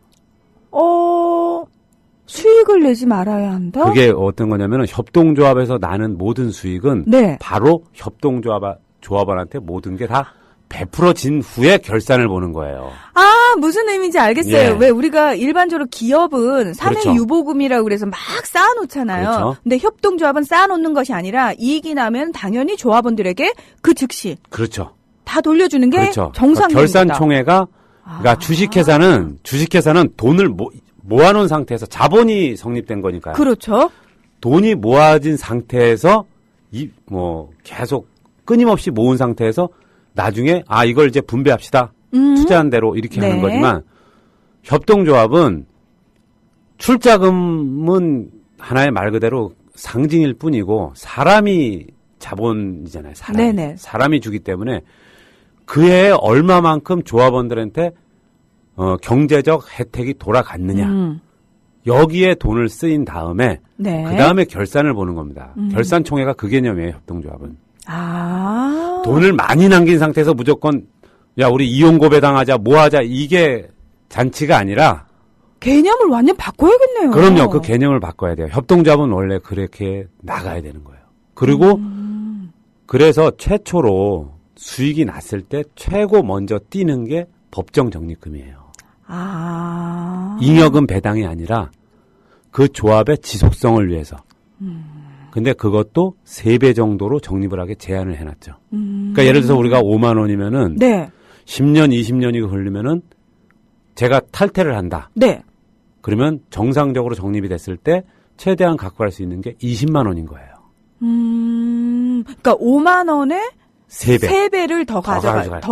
수익을 내지 말아야 한다? 그게 어떤 거냐면은 협동조합에서 나는 모든 수익은 네. 바로 조합원한테 모든 게 다 베풀어진 후에 결산을 보는 거예요. 무슨 의미인지 알겠어요. 예. 왜 우리가 일반적으로 기업은 사내 그렇죠. 유보금이라고 그래서 막 쌓아놓잖아요. 그렇죠. 근데 협동조합은 쌓아놓는 것이 아니라 이익이 나면 당연히 조합원들에게 그 즉시 그렇죠. 다 돌려주는 게 그렇죠. 정상입니다. 결산총회가 그러니까 주식회사는 돈을 모아놓은 상태에서 자본이 성립된 거니까요. 그렇죠. 돈이 모아진 상태에서 계속 끊임없이 모은 상태에서 나중에 이걸 이제 분배합시다. 투자한 대로 이렇게 네. 하는 거지만 협동조합은 출자금은 하나의 말 그대로 상징일 뿐이고 사람이 자본이잖아요. 네네. 사람이 주기 때문에 그해 얼마만큼 조합원들한테 경제적 혜택이 돌아갔느냐. 여기에 돈을 쓰인 다음에 네. 그 다음에 결산을 보는 겁니다. 결산총회가 그 개념이에요. 협동조합은. 돈을 많이 남긴 상태에서 무조건 야 우리 이용고 배당하자 뭐 하자 이게 잔치가 아니라 개념을 완전 바꿔야겠네요. 그럼요. 그 개념을 바꿔야 돼요. 협동조합은 원래 그렇게 나가야 되는 거예요. 그리고 그래서 최초로 수익이 났을 때 최고 먼저 뛰는 게 법정 적립금이에요. 잉여금 배당이 아니라 그 조합의 지속성을 위해서. 근데 그것도 3배 정도로 적립을 하게 제한을 해놨죠. 그러니까 예를 들어서 우리가 5만 원이면은 네. 10년, 20년이 걸리면은 제가 탈퇴를 한다. 네. 그러면 정상적으로 적립이 됐을 때 최대한 갖고 갈 수 있는 게 20만 원인 거예요. 그러니까 5만 원에 3배를 더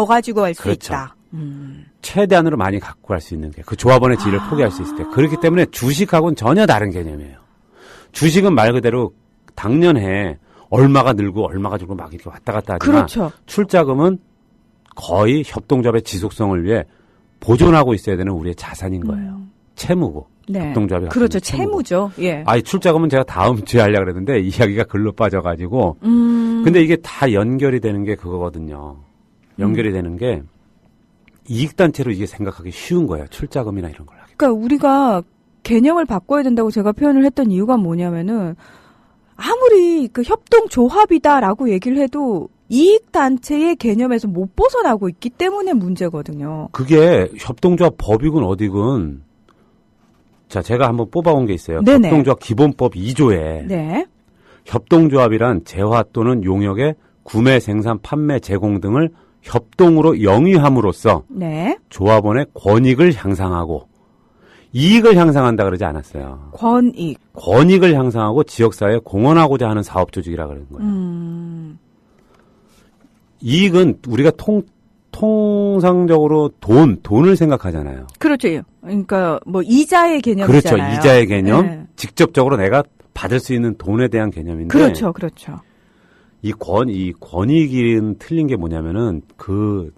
가지고 갈 수 그렇죠. 있다. 최대한으로 많이 갖고 갈 수 있는 게 그 조합원의 질을 포기할 수 있을 때. 그렇기 때문에 주식하고는 전혀 다른 개념이에요. 주식은 말 그대로 당년에 얼마가 늘고 얼마가 줄고 막 이렇게 왔다 갔다 하지만 그렇죠. 출자금은 거의 협동조합의 지속성을 위해 보존하고 있어야 되는 우리의 자산인 거예요. 채무고. 네. 협동조합이 그렇죠. 채무죠. 예. 아이 출자금은 제가 다음 주에 하려고 그랬는데 이야기가 글로 빠져가지고. 근데 이게 다 연결이 되는 게 그거거든요. 연결이 되는 게 이익단체로 이게 생각하기 쉬운 거예요. 출자금이나 이런 걸 하기. 그러니까 우리가 개념을 바꿔야 된다고 제가 표현을 했던 이유가 뭐냐면은 아무리 그 협동조합이다라고 얘기를 해도 이익단체의 개념에서 못 벗어나고 있기 때문에 문제거든요. 그게 협동조합 법이군 어디군. 자, 제가 한번 뽑아온 게 있어요. 네네. 협동조합 기본법 2조에 네. 협동조합이란 재화 또는 용역의 구매, 생산, 판매, 제공 등을 협동으로 영위함으로써 네. 조합원의 권익을 향상하고 이익을 향상한다 그러지 않았어요. 권익을 향상하고 지역사회에 공헌하고자 하는 사업조직이라 그러는 거예요. 이익은 우리가 통상적으로 돈을 생각하잖아요. 그렇죠. 그러니까 뭐 이자의 개념이잖아요. 그렇죠. 이자의 개념. 네. 직접적으로 내가 받을 수 있는 돈에 대한 개념인데. 그렇죠. 그렇죠. 이 권익은 틀린 게 뭐냐면은 그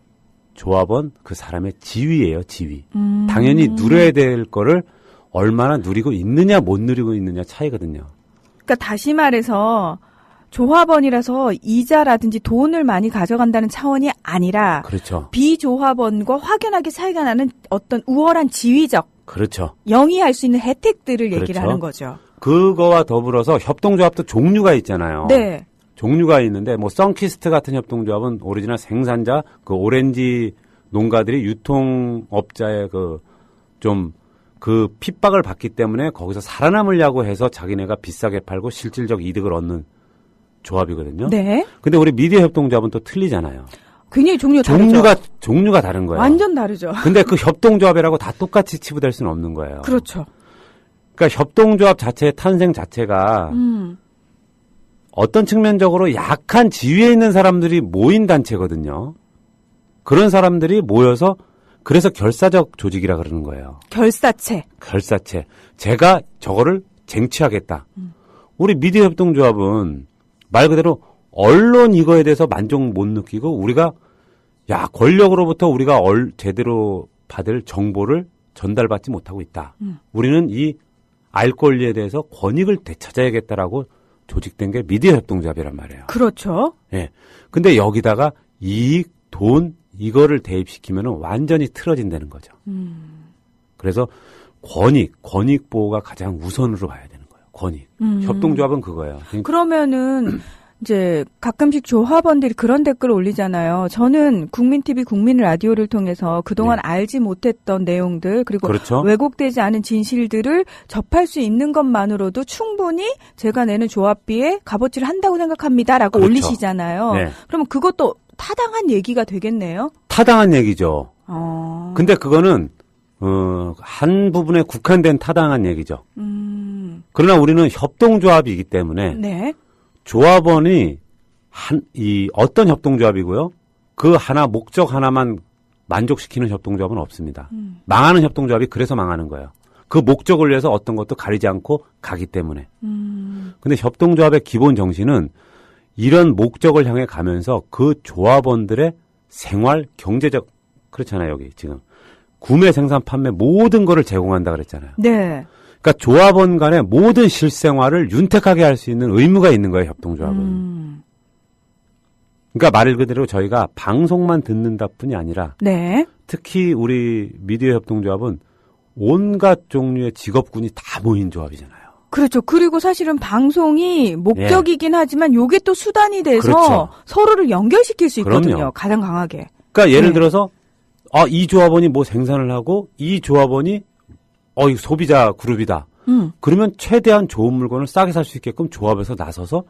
조합원 그 사람의 지위예요. 지위. 당연히 누려야 될 거를 얼마나 누리고 있느냐 못 누리고 있느냐 차이거든요. 그러니까 다시 말해서 조합원이라서 이자라든지 돈을 많이 가져간다는 차원이 아니라 그렇죠. 비조합원과 확연하게 차이가 나는 어떤 우월한 지위적 그렇죠. 영위할 수 있는 혜택들을 그렇죠. 얘기를 하는 거죠. 그거와 더불어서 협동조합도 종류가 있잖아요. 네. 종류가 있는데 뭐 썬키스트 같은 협동조합은 오리지널 생산자 그 오렌지 농가들이 유통업자의 그 핍박을 받기 때문에 거기서 살아남으려고 해서 자기네가 비싸게 팔고 실질적 이득을 얻는 조합이거든요. 네. 근데 우리 미디어 협동조합은 또 틀리잖아요. 굉장히 종류가 다른 거예요. 완전 다르죠. 근데 그 협동조합이라고 다 똑같이 치부될 수는 없는 거예요. 그렇죠. 그러니까 협동조합 자체의 탄생 자체가 어떤 측면적으로 약한 지위에 있는 사람들이 모인 단체거든요. 그런 사람들이 모여서 그래서 결사적 조직이라 그러는 거예요. 결사체. 제가 저거를 쟁취하겠다. 우리 미디어 협동조합은 말 그대로 언론 이거에 대해서 만족 못 느끼고 우리가 권력으로부터 우리가 제대로 받을 정보를 전달받지 못하고 있다. 우리는 이 알 권리에 대해서 권익을 되찾아야겠다라고 조직된 게 미디어 협동조합이란 말이에요. 그렇죠. 예. 근데 여기다가 이익, 돈 이거를 대입시키면 완전히 틀어진다는 거죠. 그래서 권익 보호가 가장 우선으로 가야 되는 거예요. 권익. 협동조합은 그거예요. 그러면은 이제 가끔씩 조합원들이 그런 댓글을 올리잖아요. 저는 국민TV 국민라디오를 통해서 그동안 알지 못했던 내용들 그리고 그렇죠. 왜곡되지 않은 진실들을 접할 수 있는 것만으로도 충분히 제가 내는 조합비에 값어치를 한다고 생각합니다라고 그렇죠. 올리시잖아요. 네. 그러면 그것도 타당한 얘기가 되겠네요. 타당한 얘기죠. 근데 그거는 한 부분에 국한된 타당한 얘기죠. 그러나 우리는 협동조합이기 때문에 네. 조합원이 어떤 협동조합이고요. 그 목적 하나만 만족시키는 협동조합은 없습니다. 망하는 협동조합이 그래서 망하는 거예요. 그 목적을 위해서 어떤 것도 가리지 않고 가기 때문에. 근데 협동조합의 기본 정신은 이런 목적을 향해 가면서 그 조합원들의 생활, 경제적, 그렇잖아요, 여기 지금. 구매, 생산, 판매 모든 거를 제공한다 그랬잖아요. 네. 그러니까 조합원 간의 모든 실생활을 윤택하게 할 수 있는 의무가 있는 거예요, 협동조합은. 그러니까 말 그대로 저희가 방송만 듣는다 뿐이 아니라 네. 특히 우리 미디어 협동조합은 온갖 종류의 직업군이 다 모인 조합이잖아요. 그렇죠. 그리고 사실은 방송이 목적이긴 하지만 요게 또 수단이 돼서 그렇죠. 서로를 연결시킬 수 있거든요. 그럼요. 가장 강하게. 그러니까 예를 들어서 이 조합원이 뭐 생산을 하고 이 조합원이 이 소비자 그룹이다. 그러면 최대한 좋은 물건을 싸게 살 수 있게끔 조합에서 나서서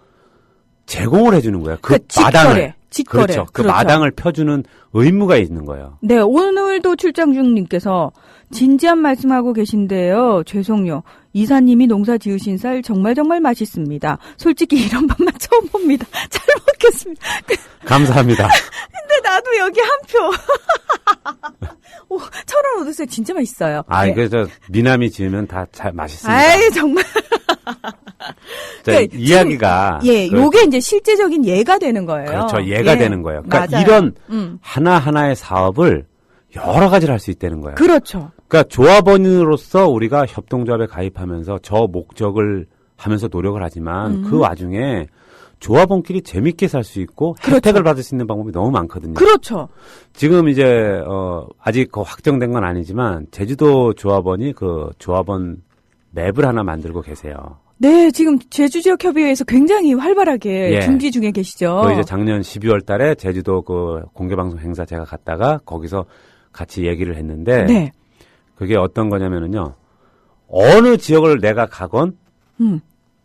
제공을 해주는 거예요. 그 마당을. 직거래. 그렇죠. 그 마당을 펴주는 의무가 있는 거예요. 네, 오늘도 출장 중님께서 진지한 말씀하고 계신데요. 죄송요. 이사님이 농사 지으신 쌀 정말 맛있습니다. 솔직히 이런 밥만 처음 봅니다. 잘 먹겠습니다. 감사합니다. 근데 나도 여기 한 표. 1,000원 얻으세요. 진짜 맛있어요. 이거 미남이 지으면 다 잘 맛있습니다. 아이, 정말. 자, 이야기가. 요게 이제 실제적인 예가 되는 거예요. 그렇죠. 예가 되는 거예요. 그러니까 맞아요. 이런 하나하나의 사업을 여러 가지를 할 수 있다는 거예요. 그렇죠. 그러니까 조합원으로서 우리가 협동조합에 가입하면서 저 목적을 하면서 노력을 하지만 그 와중에 조합원끼리 재밌게 살 수 있고 그렇죠. 혜택을 받을 수 있는 방법이 너무 많거든요. 그렇죠. 지금 이제 아직 확정된 건 아니지만 제주도 조합원이 그 조합원 맵을 하나 만들고 계세요. 네, 지금 제주지역협의회에서 굉장히 활발하게 준비 중에 계시죠. 그 이제 작년 12월 달에 제주도 그 공개방송 행사 제가 갔다가 거기서 같이 얘기를 했는데 네. 그게 어떤 거냐면은요. 어느 지역을 내가 가건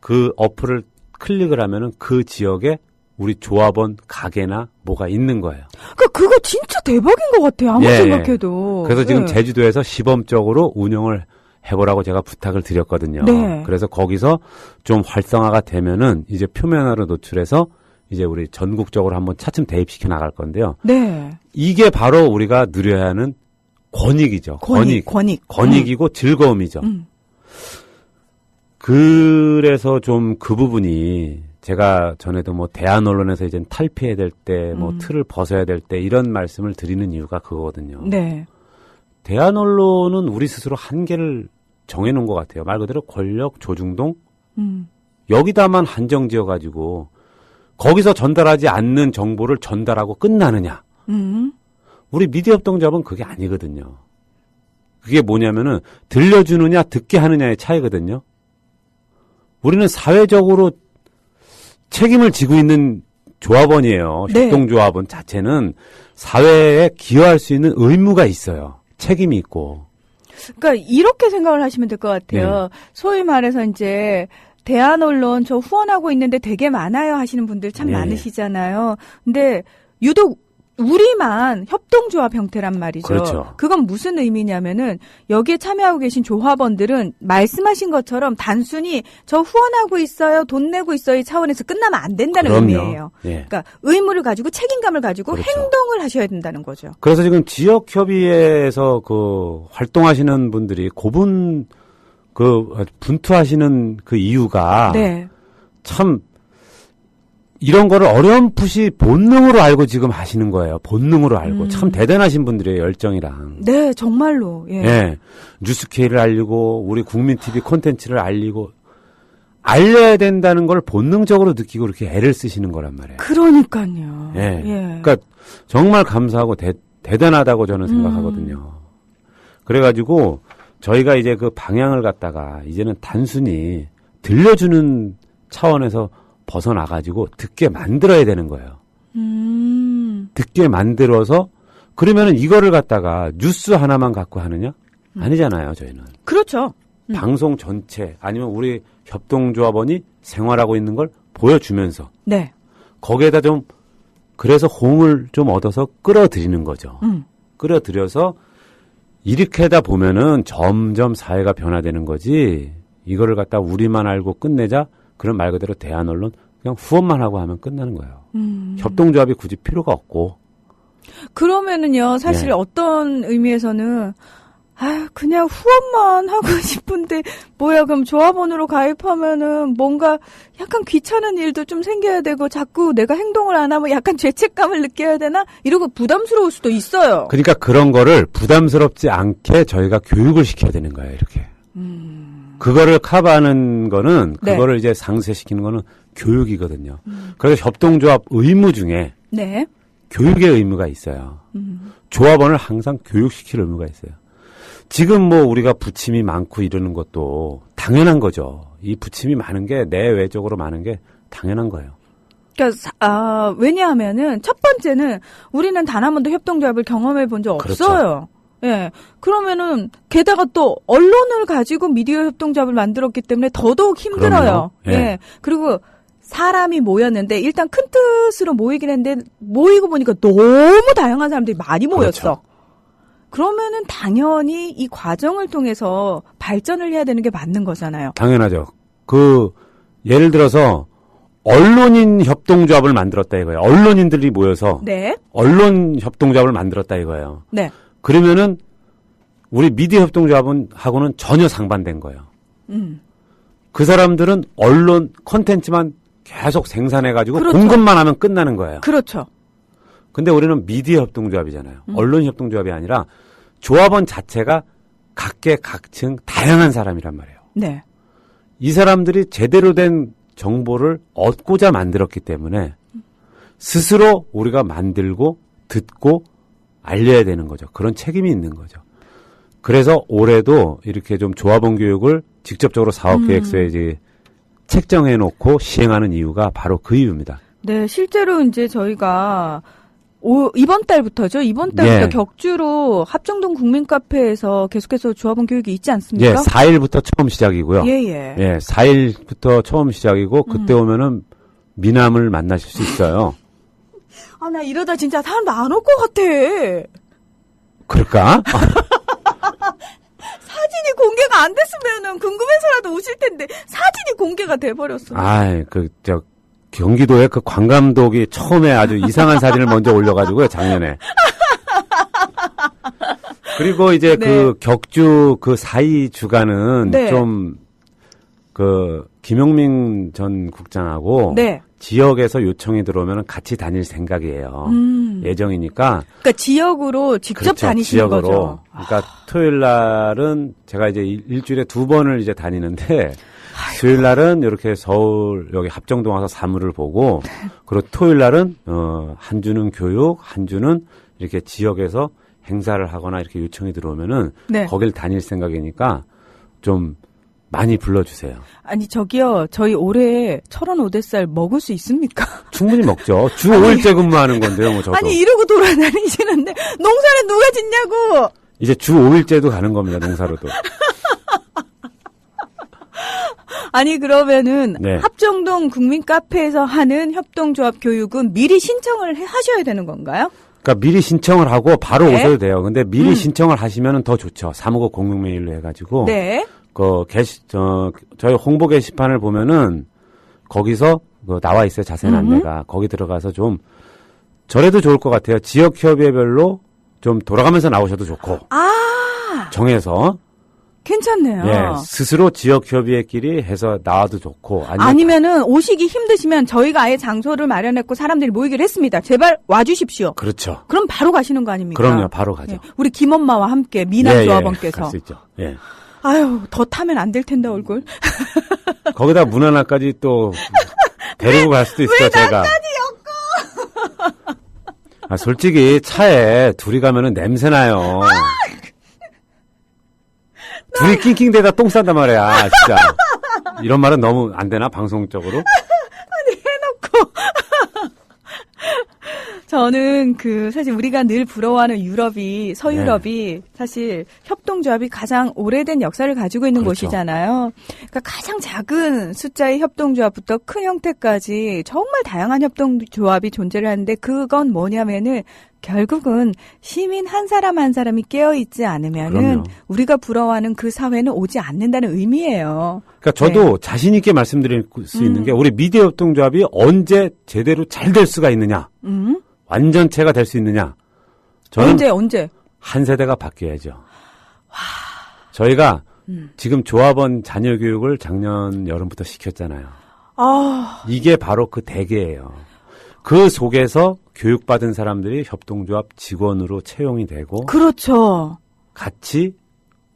그 어플을 클릭을 하면은 그 지역에 우리 조합원 가게나 뭐가 있는 거예요. 그거 진짜 대박인 것 같아요. 아무리 생각해도. 그래서 지금 제주도에서 시범적으로 운영을 해보라고 제가 부탁을 드렸거든요. 네. 그래서 거기서 좀 활성화가 되면은 이제 표면화로 노출해서 이제 우리 전국적으로 한번 차츰 대입시켜 나갈 건데요. 네. 이게 바로 우리가 누려야 하는 권익이죠. 권익이고 즐거움이죠. 그래서 좀 그 부분이 제가 전에도 뭐 대한 언론에서 이제 탈피해야 될 때, 뭐 틀을 벗어야 될 때 이런 말씀을 드리는 이유가 그거거든요. 네. 대한 언론은 우리 스스로 한계를 정해놓은 것 같아요. 말 그대로 권력 조중동 여기다만 한정 지어가지고 거기서 전달하지 않는 정보를 전달하고 끝나느냐. 우리 미디어 협동조합은 그게 아니거든요. 그게 뭐냐면은 들려주느냐 듣게 하느냐의 차이거든요. 우리는 사회적으로 책임을 지고 있는 조합원이에요. 네. 협동조합원 자체는 사회에 기여할 수 있는 의무가 있어요. 책임이 있고. 그러니까 이렇게 생각을 하시면 될 것 같아요. 소위 말해서 이제 대한 언론 저 후원하고 있는데 되게 많아요 하시는 분들 참 많으시잖아요. 근데 유독 우리만 협동조합 형태란 말이죠. 그렇죠. 그건 무슨 의미냐면은 여기에 참여하고 계신 조합원들은 말씀하신 것처럼 단순히 저 후원하고 있어요, 돈 내고 있어요 이 차원에서 끝나면 안 된다는 의미예요. 그러니까 의무를 가지고 책임감을 가지고 행동을 하셔야 된다는 거죠. 그래서 지금 지역협의회에서 그 활동하시는 분들이 고분 분투하시는 그 이유가 참 이런 거를 어렴풋이 본능으로 알고 지금 하시는 거예요. 본능으로 알고. 참 대단하신 분들이에요. 열정이랑. 네, 정말로. 뉴스케이를 알리고 우리 국민TV 콘텐츠를 알리고 알려야 된다는 걸 본능적으로 느끼고 이렇게 애를 쓰시는 거란 말이에요. 그러니까요. 그러니까 정말 감사하고 대단하다고 저는 생각하거든요. 그래가지고 저희가 이제 그 방향을 갖다가 이제는 단순히 들려주는 차원에서 벗어나가지고 듣게 만들어야 되는 거예요. 듣게 만들어서 그러면은 이거를 갖다가 뉴스 하나만 갖고 하느냐? 아니잖아요, 저희는. 그렇죠. 방송 전체 아니면 우리 협동조합원이 생활하고 있는 걸 보여주면서 거기에다 좀 그래서 호응을 좀 얻어서 끌어들이는 거죠. 끌어들여서 이렇게 하다 보면은 점점 사회가 변화되는 거지 이거를 갖다 우리만 알고 끝내자 그런 말 그대로 대한 언론 그냥 후원만 하고 하면 끝나는 거예요. 협동조합이 굳이 필요가 없고. 그러면은요, 사실 어떤 의미에서는 그냥 후원만 하고 싶은데 뭐야 그럼 조합원으로 가입하면은 뭔가 약간 귀찮은 일도 좀 생겨야 되고 자꾸 내가 행동을 안 하면 약간 죄책감을 느껴야 되나 이러고 부담스러울 수도 있어요. 그러니까 그런 거를 부담스럽지 않게 저희가 교육을 시켜야 되는 거예요. 이렇게. 그거를 커버하는 거는 그거를 이제 상쇄시키는 거는 교육이거든요. 그래서 협동조합 의무 중에 교육의 의무가 있어요. 조합원을 항상 교육시킬 의무가 있어요. 지금 뭐 우리가 부침이 많고 이러는 것도 당연한 거죠. 이 부침이 많은 게 내외적으로 많은 게 당연한 거예요. 그러니까 왜냐하면은 첫 번째는 우리는 단 한 번도 협동조합을 경험해 본 적 그렇죠. 없어요. 예. 그러면은 게다가 또 언론을 가지고 미디어 협동조합을 만들었기 때문에 더더욱 힘들어요. 그럼요. 예. 예. 그리고 사람이 모였는데 일단 큰 뜻으로 모이긴 했는데 모이고 보니까 너무 다양한 사람들이 많이 모였어. 그렇죠. 그러면은 당연히 이 과정을 통해서 발전을 해야 되는 게 맞는 거잖아요. 당연하죠. 예를 들어서 언론인 협동조합을 만들었다 이거예요. 언론인들이 모여서 네. 언론 협동조합을 만들었다 이거예요. 네. 그러면은 우리 미디어 협동조합하고는 전혀 상반된 거예요. 그 사람들은 언론 콘텐츠만 계속 생산해가지고 그렇죠. 공급만 하면 끝나는 거예요. 그렇죠. 근데 우리는 미디어 협동조합이잖아요. 언론 협동조합이 아니라 조합원 자체가 각계각층 다양한 사람이란 말이에요. 네. 이 사람들이 제대로 된 정보를 얻고자 만들었기 때문에 스스로 우리가 만들고 듣고 알려야 되는 거죠. 그런 책임이 있는 거죠. 그래서 올해도 이렇게 좀 조합원 교육을 직접적으로 사업계획서에 이제 책정해 놓고 시행하는 이유가 바로 그 이유입니다. 네, 실제로 이제 저희가 이번 달부터죠. 이번 달부터 예. 격주로 합정동 국민카페에서 계속해서 조합원 교육이 있지 않습니까? 예, 4일부터 처음 시작이고요. 예. 예, 4일부터 처음 시작이고 그때 오면은 미남을 만나실 수 있어요. 아, 나 이러다 진짜 사람 안 올 것 같아. 그럴까? 사진이 공개가 안 됐으면은 궁금해서라도 오실 텐데 사진이 공개가 돼버렸어. 아이, 경기도에 그 관감독이 처음에 아주 이상한 사진을 먼저 올려가지고요, 작년에. 그리고 이제 네. 그 격주 그 사이 주간은 네. 좀 김용민 전 국장하고 네. 지역에서 요청이 들어오면 같이 다닐 생각이에요. 예정이니까. 그러니까 지역으로 직접 그렇죠, 다니시는 지역으로. 거죠. 그러니까 토요일 날은 제가 이제 일주일에 2번을 이제 다니는데 수요일 날은 이렇게 서울 여기 합정동 와서 사무를 보고 그리고 토요일 날은 한 주는 교육, 한 주는 이렇게 지역에서 행사를 하거나 이렇게 요청이 들어오면은 네. 거길 다닐 생각이니까 좀 많이 불러주세요. 아니 저기요, 저희 올해 철원 오대살 먹을 수 있습니까? 충분히 먹죠. 주 5일째 근무하는 건데요, 뭐 저도. 아니 이러고 돌아다니시는데 농사는 누가 짓냐고. 이제 주 5일째도 가는 겁니다, 농사로도. 아니 그러면은 네. 합정동 국민카페에서 하는 협동조합 교육은 미리 신청을 하셔야 되는 건가요? 그러니까 미리 신청을 하고 바로 네. 오셔도 돼요. 근데 미리 신청을 하시면은 더 좋죠. 359 공용 메일로 해가지고. 네. 저희 홍보 게시판을 보면은 거기서 나와 있어요. 자세한 안내가. 거기 들어가서 좀 저래도 좋을 것 같아요. 지역 협의회별로 좀 돌아가면서 나오셔도 좋고. 정해서. 괜찮네요. 예, 스스로 지역 협의회끼리 해서 나와도 좋고. 아니면은 오시기 힘드시면 저희가 아예 장소를 마련했고 사람들이 모이기로 했습니다. 제발 와주십시오. 그렇죠. 그럼 바로 가시는 거 아닙니까? 그럼요. 바로 가죠. 예, 우리 김엄마와 함께 미남 조합원께서. 갈 수 있죠. 예. 아유, 더 타면 안 될 텐데 얼굴. 거기다 문 하나까지 또 데리고 갈 수도 있어요, 제가. 솔직히 차에 둘이 가면은 냄새 나요. 둘이 낑낑대다 똥 싼단 말이야, 진짜. 이런 말은 너무 안 되나, 방송적으로? 해놓고. 저는 사실 우리가 늘 부러워하는 유럽이, 서유럽이 사실 협동조합이 가장 오래된 역사를 가지고 있는 그렇죠. 곳이잖아요. 그러니까 가장 작은 숫자의 협동조합부터 큰 형태까지 정말 다양한 협동조합이 존재를 하는데 그건 뭐냐면은 결국은 시민 한 사람 한 사람이 깨어있지 않으면은 그럼요. 우리가 부러워하는 그 사회는 오지 않는다는 의미예요. 그러니까 저도 자신 있게 말씀드릴 수 있는 게 우리 미디어 협동조합이 언제 제대로 잘 될 수가 있느냐. 완전체가 될 수 있느냐. 저는 언제? 한 세대가 바뀌어야죠. 저희가 지금 조합원 자녀 교육을 작년 여름부터 시켰잖아요. 이게 바로 그 대계예요. 그 속에서 교육받은 사람들이 협동조합 직원으로 채용이 되고 그렇죠. 같이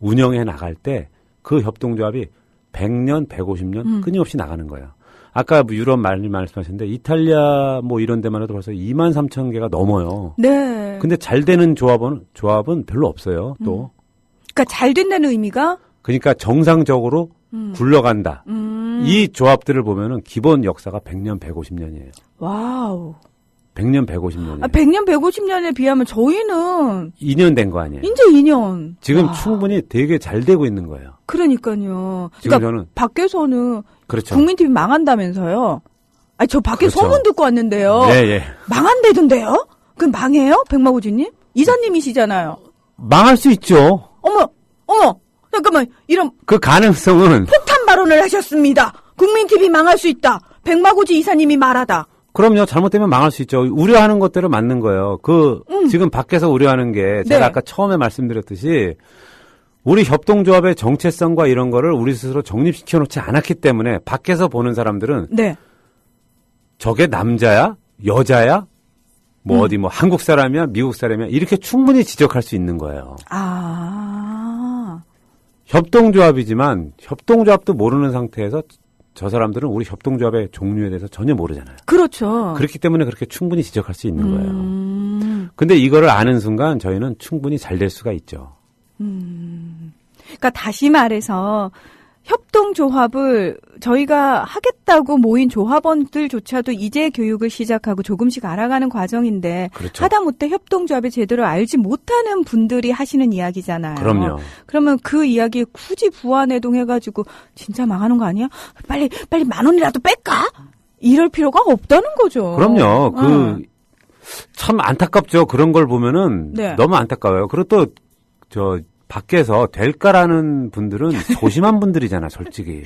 운영해 나갈 때 그 협동조합이 100년, 150년 끊임없이 나가는 거예요. 아까 뭐 유럽 말씀하셨는데 이탈리아 뭐 이런 데만 해도 벌써 23,000개가 넘어요. 네. 근데 잘 되는 조합은 별로 없어요. 또. 그러니까 잘 된다는 의미가 그러니까 정상적으로 굴러간다. 이 조합들을 보면은 기본 역사가 100년, 150년이에요. 와우. 100년, 150년이에요. 100년, 150년에 비하면 저희는 2년 된 거 아니에요. 이제 2년. 지금 와. 충분히 되게 잘 되고 있는 거예요. 그러니까요. 지금 그러니까 저는 밖에서는 그렇죠. 국민TV 망한다면서요. 아니 저 밖에 그렇죠. 소문 듣고 왔는데요. 예, 예. 망한다던데요? 그럼 망해요? 백마고지님? 이사님이시잖아요. 망할 수 있죠. 어머. 잠깐만. 이런 그 가능성은 폭탄 발언을 하셨습니다. 국민TV 망할 수 있다. 백마고지 이사님이 말하다. 그럼요. 잘못되면 망할 수 있죠. 우려하는 것대로 맞는 거예요. 지금 밖에서 우려하는 게 제가 네. 아까 처음에 말씀드렸듯이 우리 협동조합의 정체성과 이런 거를 우리 스스로 정립시켜 놓지 않았기 때문에 밖에서 보는 사람들은 네. 저게 남자야? 여자야? 뭐 어디 뭐 한국 사람이야? 미국 사람이야? 이렇게 충분히 지적할 수 있는 거예요. 협동조합이지만 협동조합도 모르는 상태에서 저 사람들은 우리 협동조합의 종류에 대해서 전혀 모르잖아요. 그렇죠. 그렇기 때문에 그렇게 충분히 지적할 수 있는 거예요. 근데 이거를 아는 순간 저희는 충분히 잘 될 수가 있죠. 그러니까 다시 말해서 협동조합을 저희가 하겠다고 모인 조합원들조차도 이제 교육을 시작하고 조금씩 알아가는 과정인데 그렇죠. 하다못해 협동조합을 제대로 알지 못하는 분들이 하시는 이야기잖아요. 그럼요. 그러면 그 이야기에 굳이 부안해동해가지고 진짜 망하는 거 아니야? 빨리 10,000원이라도 뺄까? 이럴 필요가 없다는 거죠. 그럼요. 참 안타깝죠. 그런 걸 보면은 네. 너무 안타까워요. 그리고 또 밖에서 될까라는 분들은 소심한 분들이잖아, 솔직히.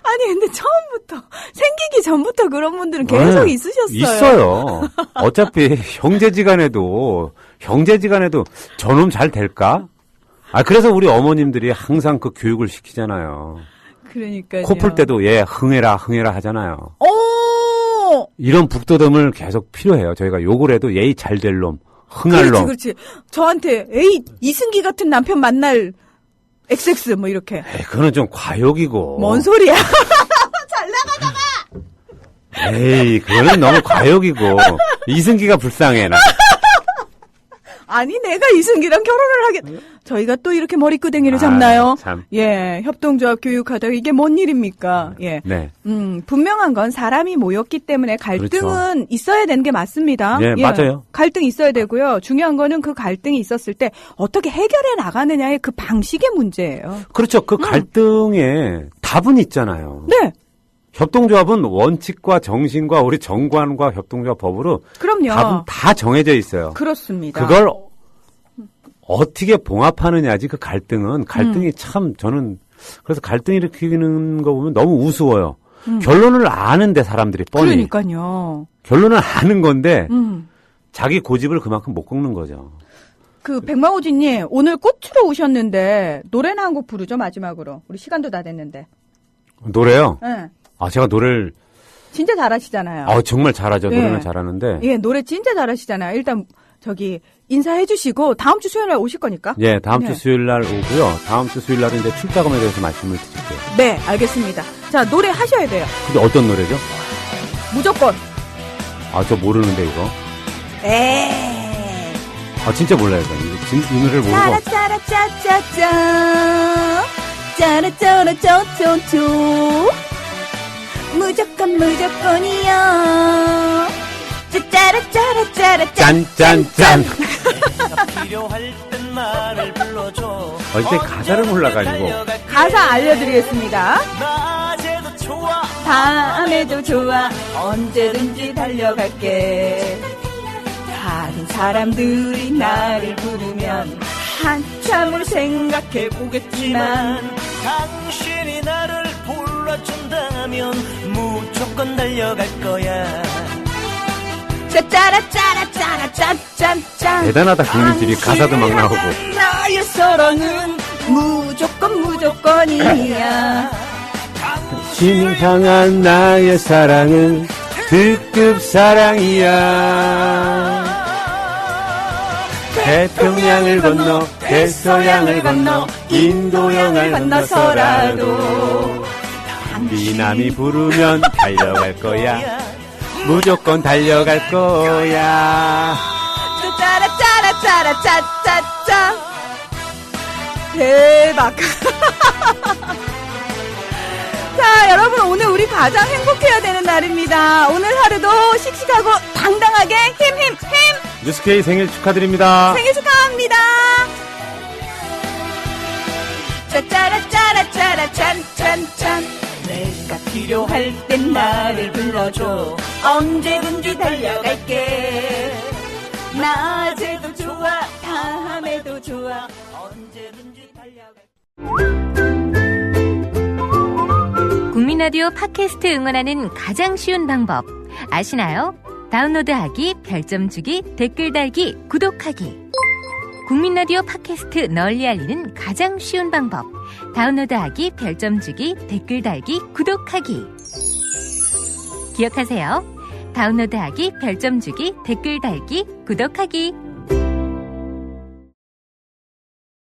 아니 근데 처음부터 생기기 전부터 그런 분들은 계속 네, 있으셨어요. 있어요. 어차피 형제지간에도 저놈 잘 될까? 그래서 우리 어머님들이 항상 그 교육을 시키잖아요. 그러니까요. 코 풀 때도 흥해라 하잖아요. 오! 이런 북돋움을 계속 필요해요. 저희가 욕을 해도 예의 잘 될 놈, 흥할 놈. 그렇지. 저한테 이승기 같은 남편 만날 XX 뭐 이렇게. 그거는 좀 과욕이고. 뭔 소리야? 에이, 그거는 너무 과욕이고. 이승기가 불쌍해, 나. 아니 내가 이승기랑 결혼을 하겠. 저희가 또 이렇게 머리끄댕이를 잡나요? 참. 예, 협동조합 교육하다가 이게 뭔 일입니까? 예. 네. 분명한 건 사람이 모였기 때문에 갈등은 있어야 되는 게 맞습니다. 예, 맞아요. 갈등이 있어야 되고요. 중요한 거는 그 갈등이 있었을 때 어떻게 해결해 나가느냐의 그 방식의 문제예요. 그렇죠. 그 갈등에 답은 있잖아요. 네. 협동조합은 원칙과 정신과 우리 정관과 협동조합 법으로 그럼요. 답은 다 정해져 있어요. 그렇습니다. 그걸 어떻게 봉합하느냐지 그 갈등이 참 저는 그래서 갈등 일으키는 거 보면 너무 우스워요. 결론을 아는데 사람들이 뻔히. 그러니까요. 결론을 아는 건데 자기 고집을 그만큼 못 꺾는 거죠. 백마호진님 오늘 꽃으로 오셨는데 노래나 한 곡 부르죠 마지막으로. 우리 시간도 다 됐는데. 노래요? 네. 제가 노래를 진짜 잘하시잖아요. 정말 잘하죠. 예. 노래는 잘하는데. 예, 노래 진짜 잘하시잖아요. 일단 인사해 주시고 다음 주 수요일 날 오실 거니까. 예, 다음 네. 주 수요일 날 오고요. 다음 주 수요일 날은 이제 출자금에 대해서 말씀을 드릴게요. 네, 알겠습니다. 자, 노래 하셔야 돼요. 근데 어떤 노래죠? 무조건. 저 모르는데 이거. 에이. 진짜 몰라요. 이 노래를 모르고. 짜라짜라짜짜짜. 짜라짜라짜짜짜. 무조건이야. 짜라짜라짜라짜. 짠짠짠. 필요할 땐 나를 불러줘. 이때 가사를 몰라가지고. 가사 알려드리겠습니다. 낮에도 좋아. 밤에도 좋아. 언제든지 달려갈게. 다른 사람들이 나를 부르면 한참을 생각해 보겠지만 당신이 나를 불러준다면 무조건 달려갈 거야. 짜짜라짜라짜라짠짠짠. 대단하다, 국민들이 가사도 막 나오고. 나의 사랑은 무조건이야. 당신을 향한 나의 사랑은 특급 사랑이야. 태평양을 건너 대서양을 건너 인도양을 건너서라도 미남이 부르면 달려갈 거야. 무조건 달려갈 거야. 짜라짜라짜라짜짜짜. 대박. 자, 여러분, 오늘 우리 가장 행복해야 되는 날입니다. 오늘 하루도 씩씩하고 당당하게 힘. 뉴스케이 생일 축하드립니다. 생일 축하합니다. 짜짜라짜라짜라 짠짠짠. 내가 필요할 땐 나를 불러줘. 언제든지 달려갈게. 낮에도 좋아, 밤에도 좋아. 언제든지 달려갈게. 국민라디오 팟캐스트 응원하는 가장 쉬운 방법 아시나요? 다운로드하기, 별점 주기, 댓글 달기, 구독하기. 국민라디오 팟캐스트 널리 알리는 가장 쉬운 방법. 다운로드하기, 별점 주기, 댓글 달기, 구독하기. 기억하세요. 다운로드하기, 별점 주기, 댓글 달기, 구독하기.